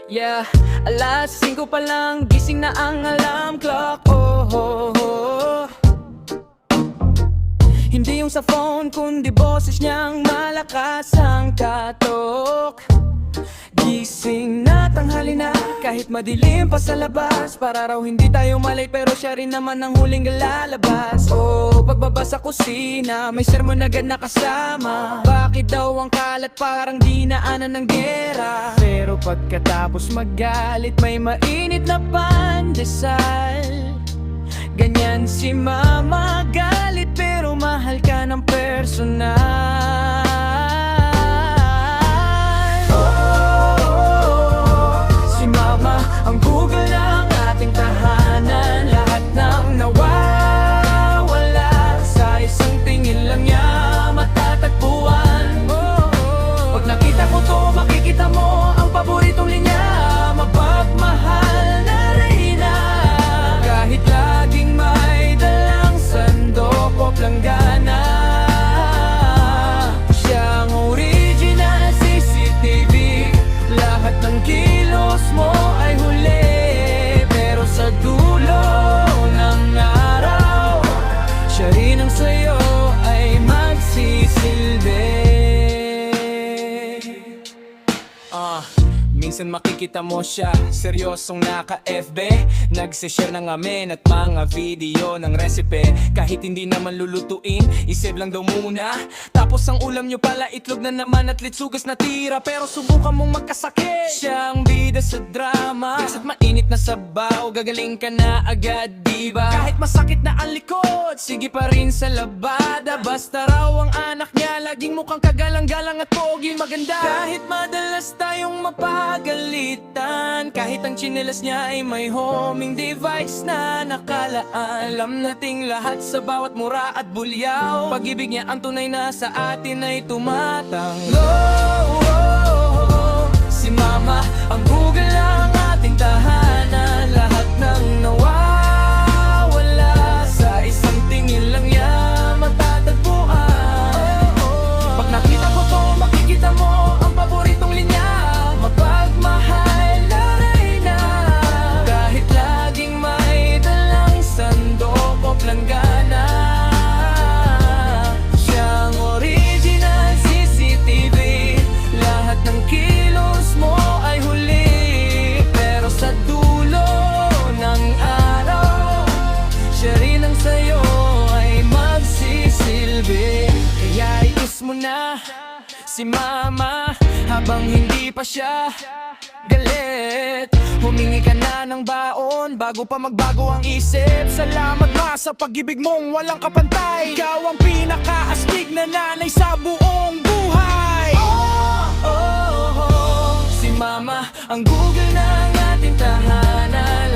Yeah, alas 5 pa lang, gising na ang alarm clock. Oh, oh, oh. Hindi yung sa phone, kundi boses niyang malakas ang katok. Gising na, tanghali na, kahit madilim pa sa labas. Para raw hindi tayo malate, pero siya rin naman ang huling lalabas. Oh, pagbaba sa kusina, may sermon agad na kasama. Bakit daw ang kalat parang dinaanan ng gera? Pero pagkatapos magalit, may mainit na pandesal. Ganyan si mama, galit pero mahal ka ng personal. Ang Google ng ating tahanan, lahat ng nawawala, sa isang tingin lang niya matatagpuan. Pag nakita mo to, makikita mo ang paboritong linya, mapagmahal na reyna. Kahit laging may dalang sandok o planggana, siyang original CCTV. Lahat ng kilos mo ay huli, pero sa dulo ng araw, siya rin ang sayo ay magsisilbi. Minsan makikita mo siya, seryosong naka-FB, nagsishare ng amen at mga video ng recipe. Kahit hindi naman lulutuin, isip lang daw muna. Tapos ang ulam nyo pala itlog na naman at litsugas na tira. Pero subukan mong magkasakit, siyang bida sa drama. At mainit na sabaw, gagaling ka na agad, diba? Kahit masakit na ang likod, sige pa rin sa labada. Basta raw ang anak niya, laging mukhang kagalang-galang at pogi maganda. Kahit madalas tayong mapagalitan, kahit ang tsinelas niya ay may homing device na nakalaan. Alam nating lahat sa bawat mura at bulyaw, pag-ibig niya ang tunay na sa atin ay tumatango. Si mama, ang Google ng ating tahanan, lahat ng nawawala, sa isang tingin lang niya matatagpuan. Pag nakita ko to, makikita mo ang paboritong linya, mapagmahal na reyna. Kahit laging may dalang sandok o planggana, siyang original CCTV. Lahat ng kilos mo ay huli, pero sa dulo ng araw, siya rin ang sayo ay magsisilbi. Kaya itis mo na si mama habang hindi pa siya galit. Humingi ka na ng baon bago pa magbago ang isip. Salamat ma sa pag-ibig mong walang kapantay. Ikaw ang pinaka-astig na nanay sa buong buhay. Si mama, ang Google ng ating tahanan,